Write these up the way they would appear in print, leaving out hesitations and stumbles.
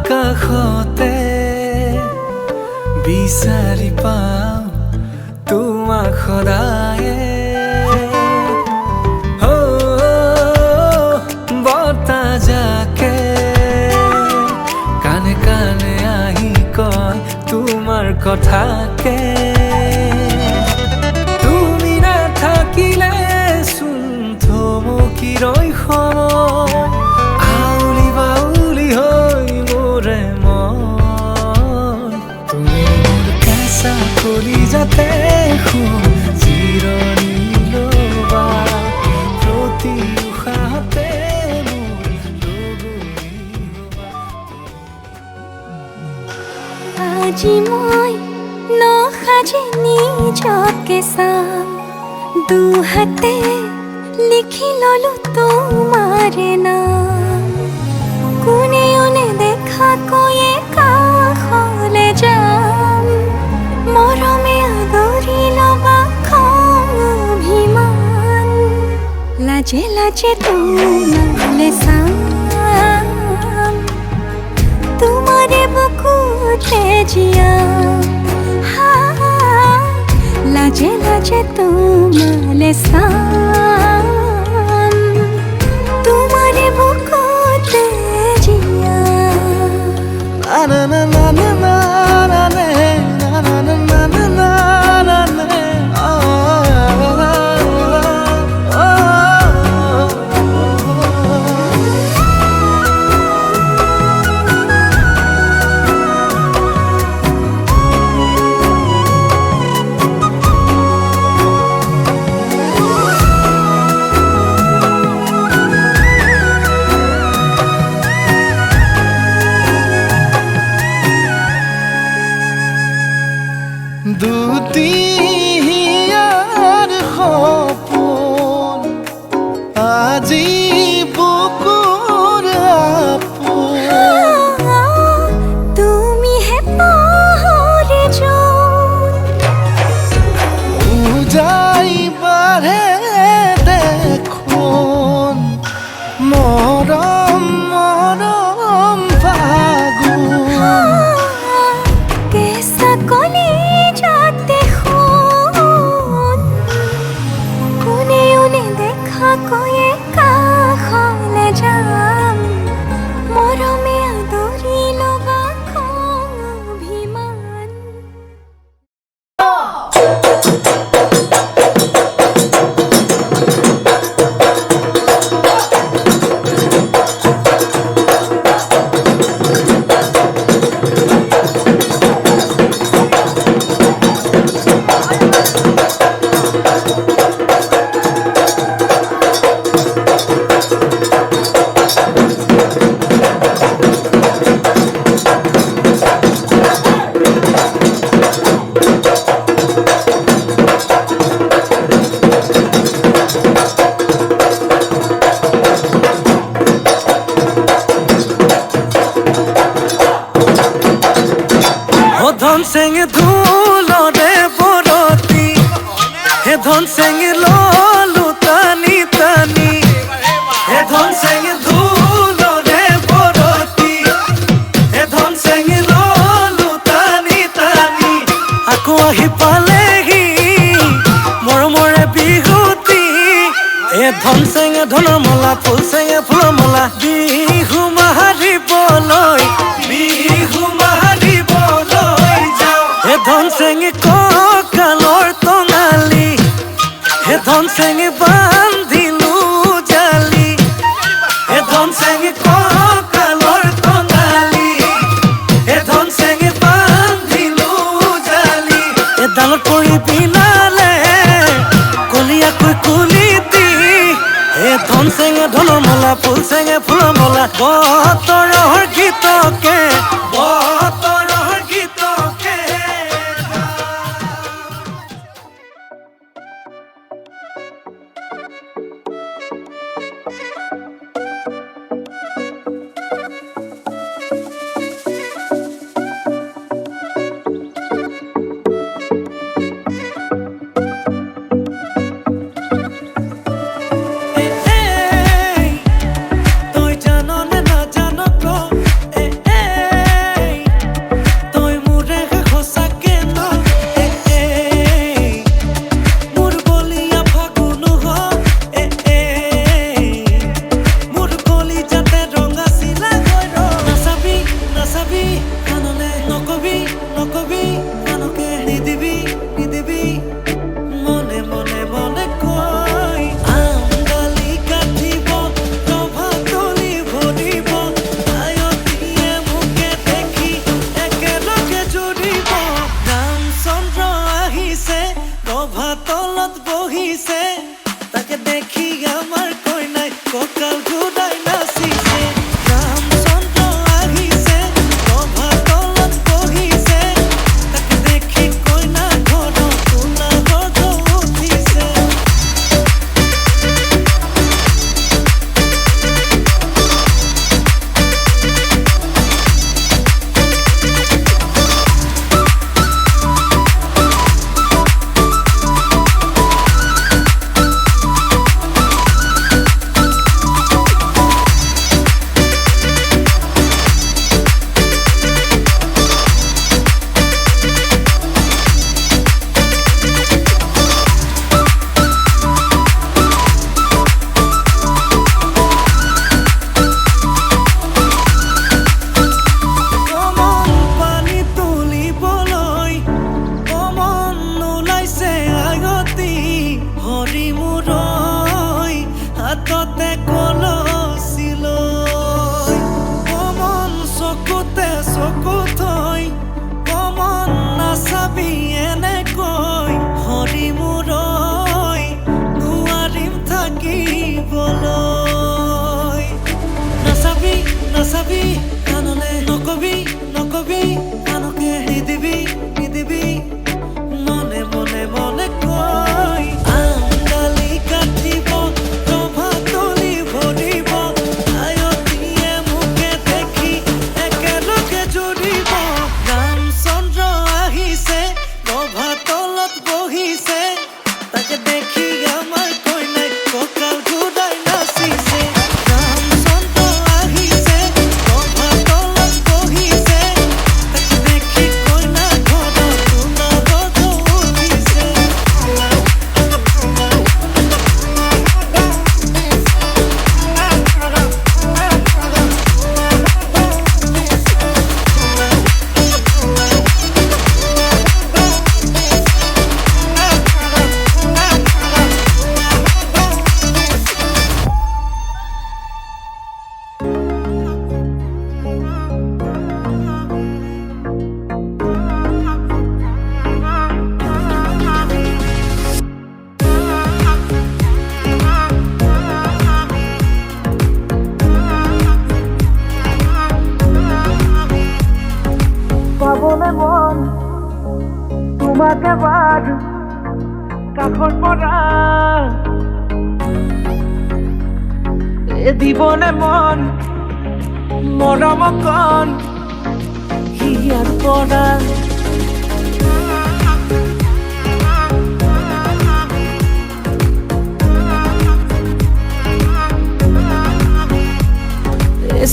কাষতে বিচাৰি পাওঁ তোমাক সদায়ে বতাহ যাকে কানে কানে আহি কয় তোমাৰ কথাকে তুমি নাথাকিলে চোন থমকি ৰয় সময় আউলি বাউলি হৈ মোৰে মন তুমি মোৰ কেঁচা কলিজাতে জিৰণি ল'বা প্ৰতি উশাহতে আজি মই নসাজি নিজকে চাম দুহাতে লিখি ললো তোমাৰে নাম কোনে ওনে দেখা কৈয়ে কাষলে যাম মৰমে আদৰি ল'বা খং অভিমান লাজে লাজে তোমালে চাম তোমাৰে বুকুতে জিয়াম লাজে লাজে তোমালে চাম তোমাৰে বুকুতে জিয়াম না না না না না না না না না না না না দুটিয়াৰ সপোন আজি বুকুৰ আপোন তুমিহে পাহৰি যোন উজাই বাঢ়ে দেখোন মৰম মৰম ফাগুন কেঁচা কলিজাতে কোনে ওনে দেখা কৈয়ে কাষলে যাম মৰমে আদৰি ল'বা খং অভিমান ধন চেঙে ধুলৰে বৰতি হে ধন চেঙে ললো টানি টানি হে ধন চেঙে ধুলৰে বৰতি হে ধন চেঙে ললো টানি টানি আকৌ আহি পালেহি মৰমৰে বিহুতি হে ধন চেঙে ধনৰ মালা ফুল চেঙে ফুলৰ মালা বিহু মাৰিবলৈ বিহু ধন চেঙে কঁকালৰ টঙালি হে ধন চেঙে বান্ধিলো জালি হে ধন চেঙে কঁকালৰ টঙালি হে ধন চেঙে বান্ধিলো জালি এডালত পৰি পিনালে কলিয়াকৈ কুলিতি হে ধন চেঙে ধনৰ মালা ফুল চেঙে ফুলৰ মালা বতৰৰ গীতকে বতৰৰ গীতকে তই জান নে নাজান বহিছে তাকে দেখি আমার কইনাই ককাল ঘুরাই নাচিছে রামচন্দ্র আহিছে সভা তলত বহিছে তাকে দেখি কইনা ঘৰ তোলা গৰ্জ উঠিছে হাততে কলচিলৈ অমন চকুতে চকু থৈ অমন নাচাবি এনেকৈ হৰি মূৰৈ নোৱাৰিম থাকিবলৈ নাচাবি নাচাবি কাণলে নকবি নকবি কাণকে নিদিবি নিদিবি মনে মনে মনে কৈ আঙালি কাটিব পাবলে মন তোমাক এবাৰ কাষৰ পৰা দিবনে মন মৰম অকণ হিয়াৰ পৰা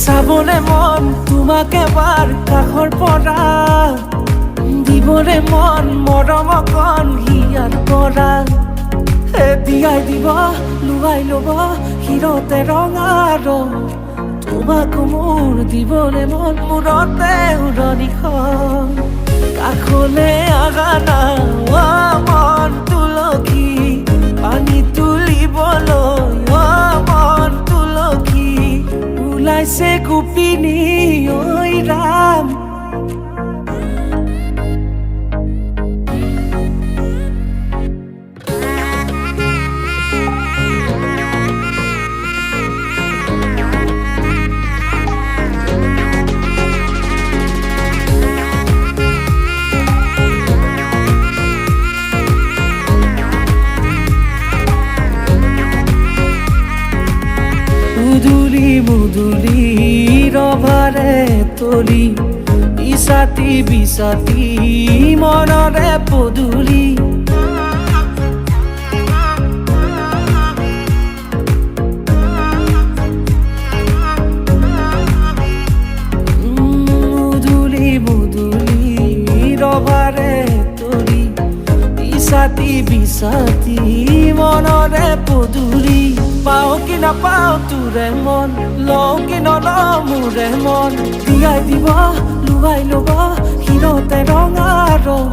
চাবলে মন তোমাক এবাৰ কাষৰ পৰা দিবলে মন মৰম অকণ হিয়াৰ পৰা বিয়াই দিব লুৱাই ল'ব হিৰতে ৰঙা ৰং তোমাক মোৰ দিবলে মন মূৰতে উৰণিখন কাষলে আগা না মন তুলসী পানী তুলিবলৈ মন তুলসী ওলাইছে গোপিনী ঐ ৰাম মুদুলি মুদুলি ৰভাৰে তলি ইছাতি বিছাতি মনৰে পদুলি মুদুলি মুদুলি ৰভাৰে তলি ইছাতি বিছাতি মনৰে পদুলি পাও কি নাপাও তোৰে মন লওঁ কি নলওঁ মোৰে মন দিয়াই দিব লুৱাই ল'ব হিৰতে ৰঙা ৰং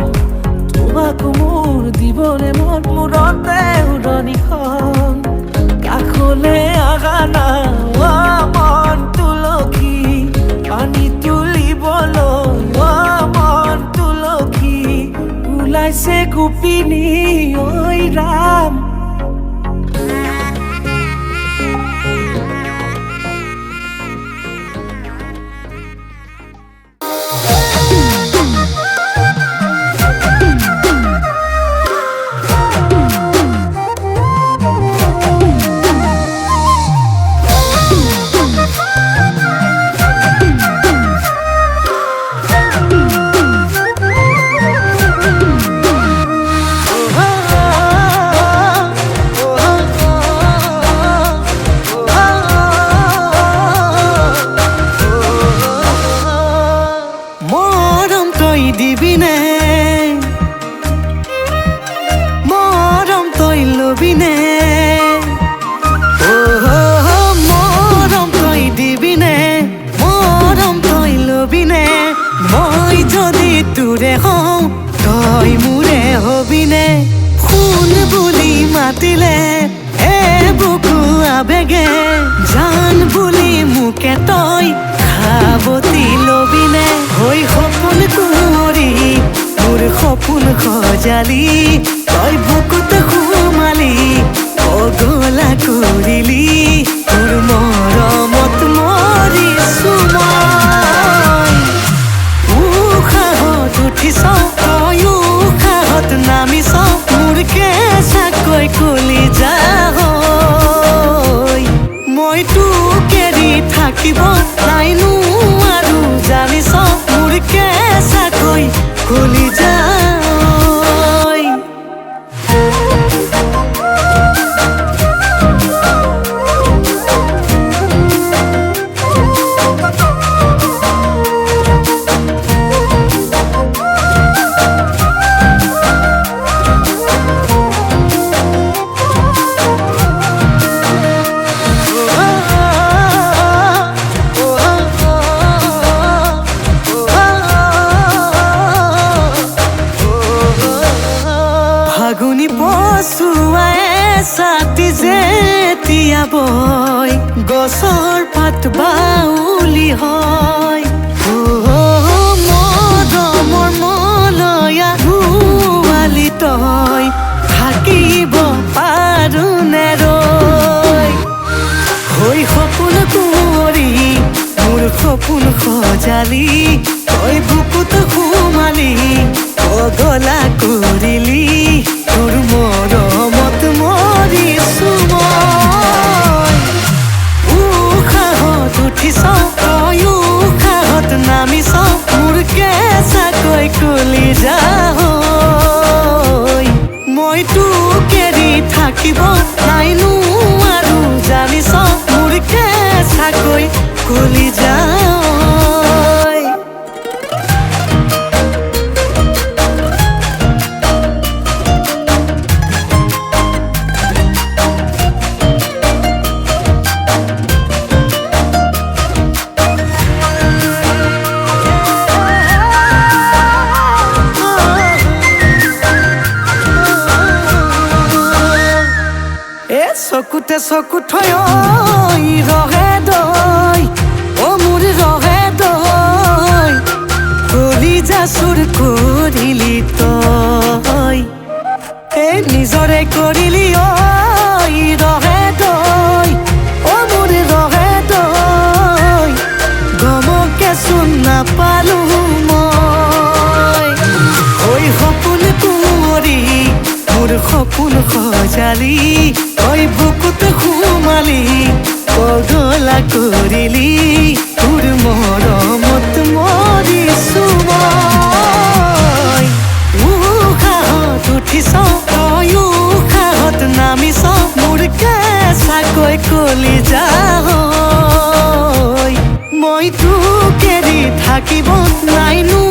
তোমাক মোৰ দিবলে মন মূৰতে উৰণিখন কাষলে আগা না মন তুলসী পানী তুলিবলৈ মন তুলসী ওলাইছে গোপিনী ঐ ৰাম তই মোৰে হবিনে শুন বুলি মাতিলে এ বুকু আবেগে জান বুলি মোকে তই খাবতি লবিনে হৈ সপোন কুঁৱৰী মোৰ সপোন সজালি তই বুকুত সোমালি পগলা কৰিলি তোৰ মৰমত মৰিছো মই উশাহত উঠিছ তই উশাহত নামিছ মোৰ কেঁচাকৈ কলি যাহৈ মই তোক এৰি থাকিব নাইনো আৰু জানিছ মোৰ কেঁচাকৈ কলি যায় ফাগুনি পছুৱাই ছাতি যেতিয়া বয় গছৰ পাত বাউলি হয় মৰমৰ মলয়া ধুৱালি তই থাকিব পাৰোনে ৰৈ হৈ সপোন কুঁৱৰী মোৰ সপোন সজালি তই বুকুত সোমালি পগলা কৰিলি তোৰ মৰমত মৰিছো মই উশাহত উঠিছ তই উশাহত নামিছ মোৰ কেঁচাকৈ কলি যাহৈ মই তোক এৰি থাকিব নাইনো আৰু জানিছ মোৰ কেঁচাকৈ কলি যায় চকুতে চকু থৈ ৰহে দৈ অ মোৰ ৰহে দৈ কলিজা চুৰ কৰিলি তই এই নিজৰে কৰিলি ঐ ৰহে দৈ অ মোৰ ৰহে দৈ গমকে চোন নাপালো মই ঐ সপোন কুঁৱৰী মোৰ সপোন সজালি তই বুকুত সোমালি পগলা কৰিলি তোৰ মৰমত মৰিছো মই উশাহত উঠিছ তই উশাহত নামিছ মোৰ কেঁচাকৈ কলি যাহৈ মই তোক এৰি থাকিব নাইনো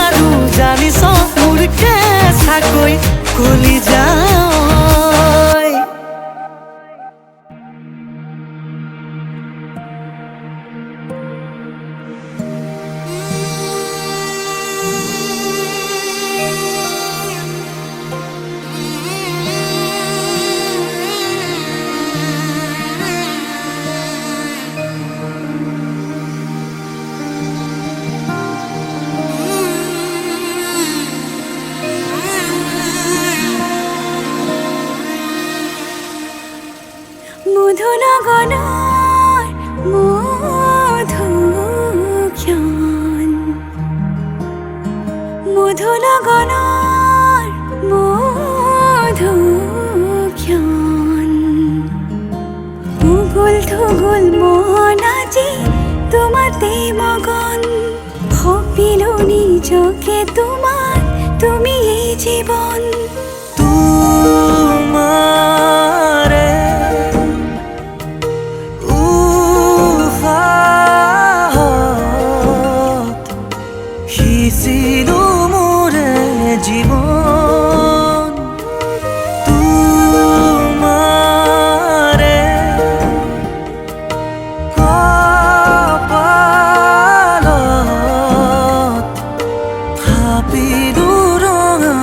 আৰু জানিছ মোৰ কেঁচাকৈ কলি যায় মধুনগনৰ মধুক্ষণ মধুনগনৰ মধুক্ষণ উগুল থুগুল মন আজি তোমাতে মগন ভাবিলো নিজকে তোমাৰ তুমি এই জীবন তোমাৰে উশাহত সিঁচিলো মোৰে জীৱন তোমাৰে কপালত থাপিলো ৰঙা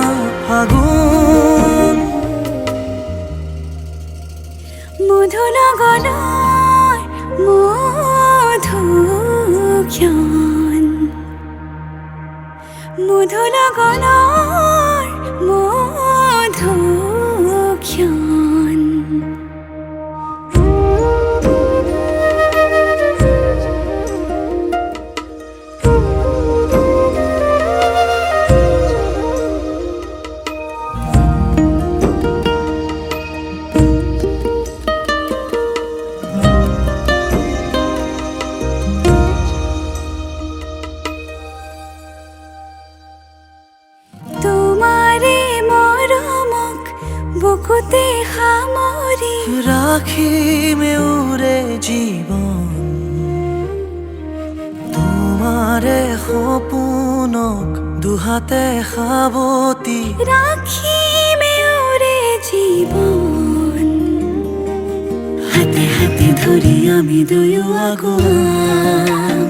গগনৰ মধুক্ষণ বুকুতে সামৰি ৰাখিমে উৰে জীৱন তোমাৰে সপোনক দুহাতে সাৱতি ৰাখিমে উৰে জীৱন হাতে হাতে ধৰি আমি দুয়ো আগুৱাম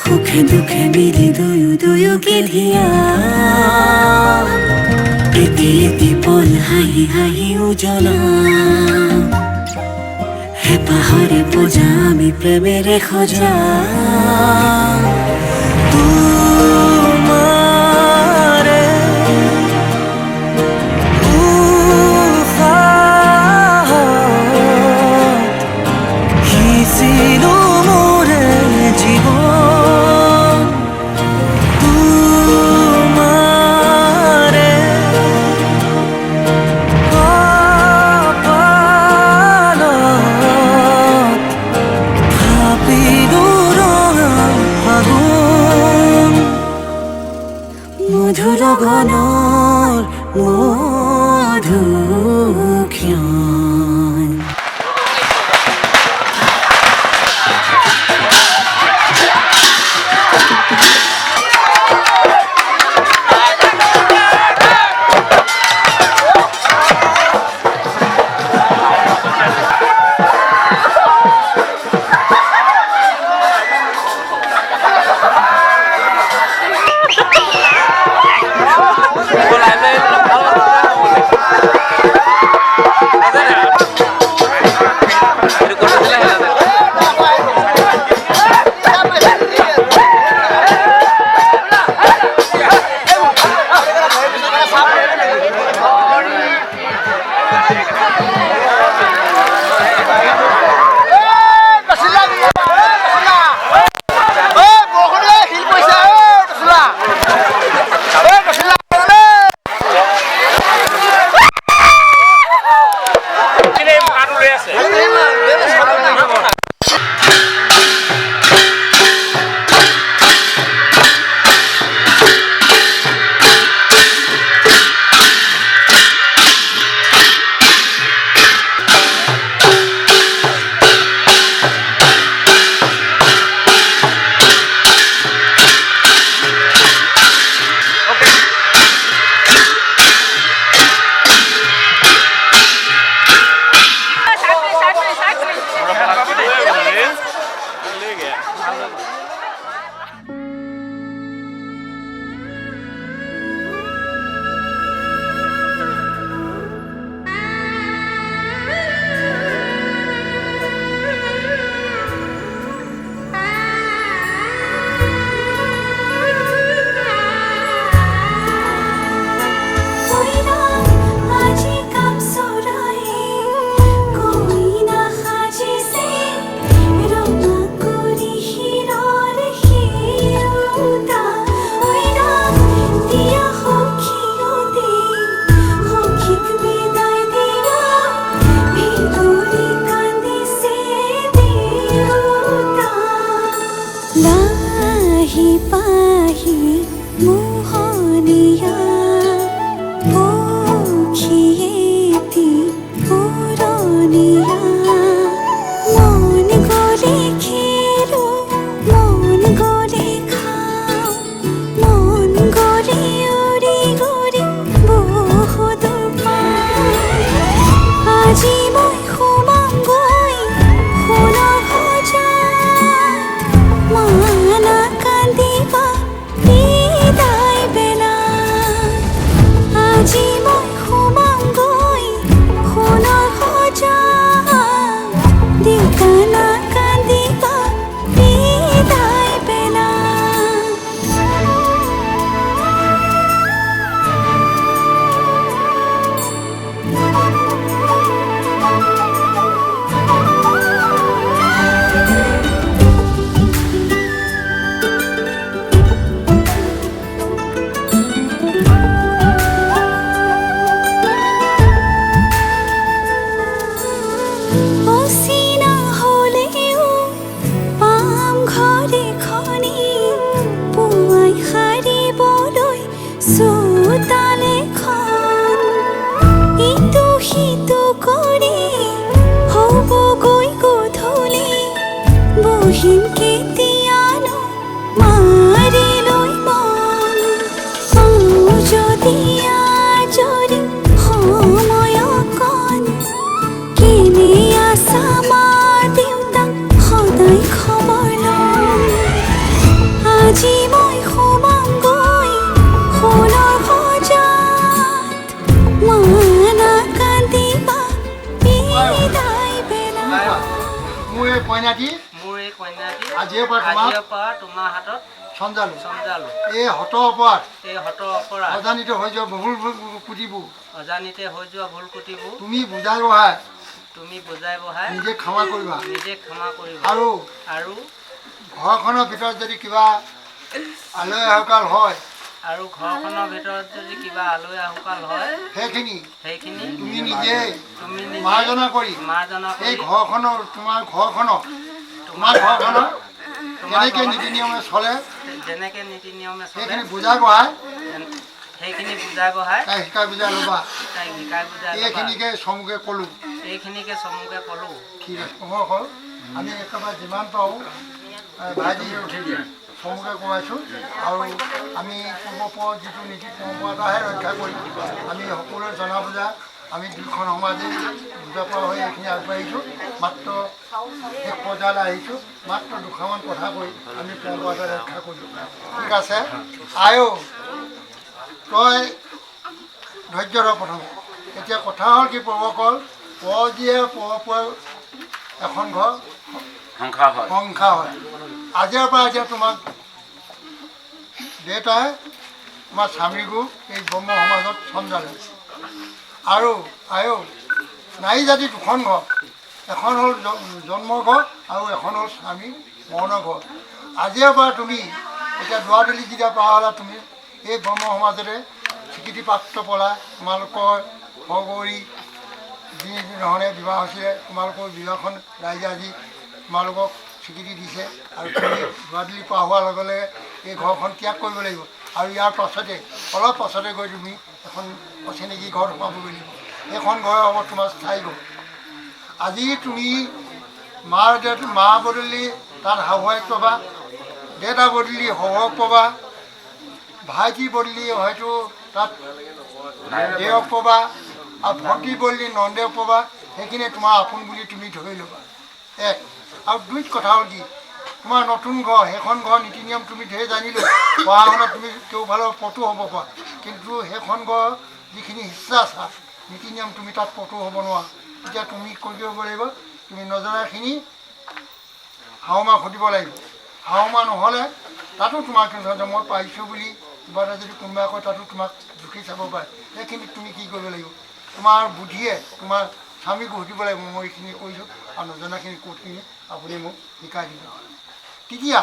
সুখে দুখে মিলি দুয়োকে ধিয়াম এটি এটি পল হাঁহি হাঁহি উজ্বলাম হেঁপাহৰে পূজা আমি প্ৰেমেৰে সজাম তোমাৰে উশাহত সিঁচিলো মোৰে জীৱন তোমাৰে মধুৰ গণৰ মধুক্ষণ দিয়া যদি সময় অকণ কেনে আছা মা দেউতাক সদায় খবৰ ল'ম আজি মই সোমামগৈ সোণৰ সজাত মানা কান্দিবা বিদায় বেলা মোৰ এই কইনাটি আজিৰ পৰা তোমাৰ হাতত চঞ্জালো চমজালো এই হতৰ ওপৰত এই হতৰ অপৰাধ অজানিত হৈ যোৱা বহুল কুটিবোৰ অজানিতে হৈ যোৱা ভুল কুটিবোৰ তুমি বুজাই বঢ়াই তুমি বুজাই বঢ়াই নিজে ক্ষমা কৰিবা নিজে ক্ষমা কৰিবা আৰু আৰু ঘৰখনৰ ভিতৰত যদি কিবা আলহী আহকাল হয় আৰু ঘৰখনৰ ভিতৰত যদি কিবা আলহী আহুকাল হয় সেইখিনি তুমি তুমি নিজে নিজে মাৰ্জনা কৰি মাৰ্জনা এই কৰি ঘৰখনৰ তোমাৰ ঘৰখনৰ কেনেকৈ নীতি নিয়মে চলে যেনেকে নীতি নিয়মে চলে সেইখিনি বুজাই বঢ়াই সেইখিনি বুজাই বঢ়াই তাই শিকাই বুজাই ল'বা তাইক শিকাই বুজাই ল'বা। এইখিনিকে চমুকে ক'লোঁ এইখিনিকে চমুকে ক'লোঁ ঠিক আছে সময় হ'ল আমি একেবাৰে যিমান পাৰোঁ ভাইটি উঠি দিয়ে চমুকে কোৱাইছোঁ আৰু আমি পূৰ্বপৰ যিটো নীতি পৰম্পৰাহে ৰক্ষা কৰি আমি সকলোৱে জনা বুজা আমি দুখন সমাজে বুজা পৰা হৈ এইখিনি আগবাঢ়িছোঁ মাত্ৰ এক পৰ্যায়লৈ আহিছোঁ মাত্ৰ দুষাৰমান কথা কৈ আমি পৰম্পৰাটো ৰক্ষা কৰিলোঁ ঠিক আছে আয়ো তই ধৈৰ্য ধৰ প্ৰথমে এতিয়া কথা হ'ল কি পৰ্বকল পৰ যিয়ে পৰ এখন ঘৰ সংসাৰ হয় আজিৰ পৰা এতিয়া তোমাক দেউতাই তোমাৰ স্বামীকো এই ব্ৰহ্ম সমাজত চমজালে আৰু আয়ো নাৰী জাতি দুখন ঘৰ এখন হ'ল জন্মৰ ঘৰ আৰু এখন হ'ল স্বামী মৰণৰ ঘৰ আজিৰ পৰা তুমি এতিয়া দুৱাদলি যেতিয়া পাৰ হ'লা তুমি এই ব্ৰহ্ম সমাজতে স্বীকৃতিপ্ৰাপ্ত পলা তোমালোকৰ সহকৰি যিধৰণে বিবাহ হৈছিলে তোমালোকৰ বিবাহখন ৰাইজে আজি তোমালোকক স্বীকৃতি দিছে আৰু তুমি দুৱাদলি পাৰ হোৱাৰ লগে লগে এই ঘৰখন ত্যাগ কৰিব লাগিব আৰু ইয়াৰ পাছতে অলপ পাছতে গৈ তুমি এখন অচিনাকি ঘৰত সোমাবগৈ লাগিব এইখন ঘৰ হ'ব তোমাৰ স্থায়ী ঘৰ আজি তুমি মা বদলি তাত শাহুৱেক পাবা দেউতা বদলি শহুৰক পাবা ভাইটি বদলি হয়তো তাত দেওক পাবা আৰু ভণ্টি বদলি নন্দেওক পাবা সেইখিনি তোমাৰ আপোন বুলি তুমি ধৰি ল'বা এক আৰু দুই কথা হ'ল কি তোমাৰ নতুন ঘৰ সেইখন ঘৰ নীতি নিয়ম তুমি ঢেৰ জানিলোঁ পঢ়া শুনা তুমি কেওফালৰ পটু হ'ব পাৰা কিন্তু সেইখন ঘৰ যিখিনি শিষ্টাচাৰ নীতি নিয়ম তুমি তাত পটু হ'ব নোৱাৰা এতিয়া তুমি কৰিব লাগিব তুমি নজনাখিনি শাহুমাক সুধিব লাগিব শাহুমা নহ'লে তাতো তোমাক মই পাৰিছোঁ বুলি কিবা এটা যদি কোনোবাই কয় তাতো তোমাক জুখি চাব পাৰে সেইখিনি তুমি কি কৰিব লাগিব তোমাৰ বুদ্ধিয়ে তোমাৰ স্বামীকো সুধিব লাগিব মই এইখিনি কৰিছোঁ আৰু নজনাখিনি ক'তখিনি আপুনি মোক শিকাই দিব তেতিয়া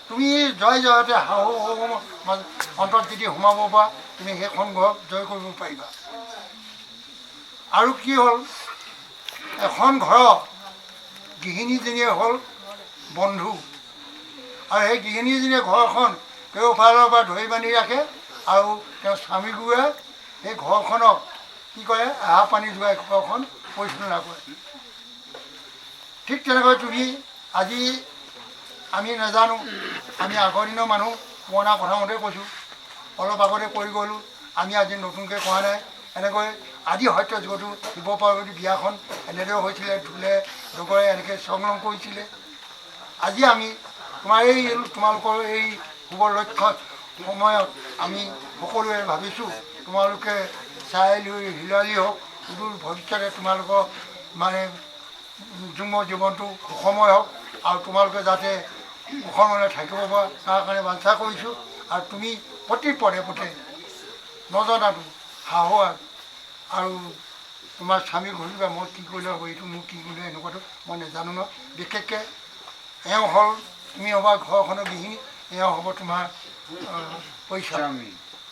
তুমি জয় জয়তে শাহু অন্তত যদি সোমাব পৰা তুমি সেইখন ঘৰ জয় কৰিব পাৰিবা আৰু কি হ'ল এখন ঘৰৰ গৃহিণীজনীয়ে হ'ল বন্ধু আৰু সেই গৃহিণীজনীয়ে ঘৰখন কেওফালৰ পৰা ধৰি বান্ধি ৰাখে আৰু তেওঁ স্বামীগুৰুৱে সেই ঘৰখনক কি কৰে আহাৰ পানী যোগাই ঘৰখন পৰিচালনা কৰে ঠিক তেনেকৈ তুমি আজি আমি নাজানো আমি আগৰ দিনৰ মানুহ পুৰণা কথামতে কৈছোঁ অলপ আগতে কৰি গ'লোঁ আমি আজি নতুনকৈ কোৱা নাই এনেকৈ আদি সত্য যুগতো শিৱ পাৰ্বতী বিয়াখন এনেদৰে হৈছিলে ঢোলে ডগৰে এনেকৈ সংলগ্ন কৰিছিলে আজি আমি তোমালোকৰ এই শুভ লক্ষ্য সময়ত আমি সকলোৱে ভাবিছোঁ তোমালোকে চাৰিআলি হিলালি হওক সুদূৰ ভৱিষ্যতে তোমালোকৰ মানে যুগ্ম জীৱনটো সুখময় হওক আৰু তোমালোকে যাতে সুখময় থাকিব পৰা তাৰ কাৰণে বাঞ্ছা কৰিছোঁ আৰু তুমি প্ৰতি পদে পথে নজনাটো সাহস আৰু তোমাৰ স্বামীক সুধিবা মই কি কৰিলে হ'ব এইটো মোক কি কৰিলে এনেকুৱাটো মই নাজানো ন বিশেষকৈ এওঁ হ'ল তুমি হ'বা ঘৰখনৰ গৃহিণী এওঁ হ'ব তোমাৰ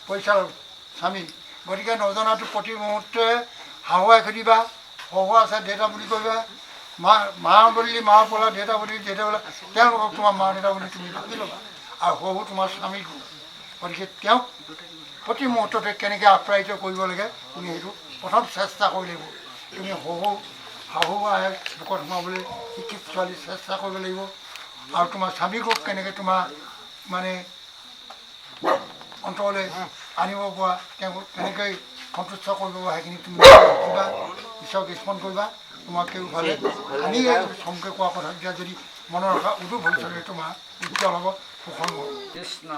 পৰিচালক স্বামী গতিকে নজনাটো প্ৰতি মুহূৰ্ততে শাহুৱাই সুধিবা শহুৰ আছে দেউতা বুলি কৰিবা মা বদলি মা বোলা দেউতা বদলি দেউতা বোলা তেওঁলোকক তোমাৰ মা দেউতা বুলি তুমি ভাবি ল'বা আৰু শহুৰ তোমাৰ স্বামীকো গতিকে তেওঁক প্ৰতি মুহূৰ্ততে কেনেকৈ আপ্যায়িত কৰিব লাগে তুমি সেইটো প্ৰথম চেষ্টা কৰিব লাগিব তুমি শাহু আহে লোকত সোমাবলৈ শিক্ষিত ছোৱালী চেষ্টা কৰিব লাগিব আৰু তোমাৰ স্বামীকো কেনেকৈ তোমাৰ মানে অন্তৰলৈ আনিব পৰা তেওঁক কেনেকৈ সন্তুষ্ট কৰিব পৰা সেইখিনি তুমি শিকিবা ঈশ্বৰক স্মৰণ কৰিবা তোমাক কেউফালে আমি চমকে কোৱা কথাকেইটা যদি মনত ৰখা উদু ভৱিষ্যতে তোমাৰ উজ্জ্বল হ'ব সুখল হ'ব কৃষ্ণ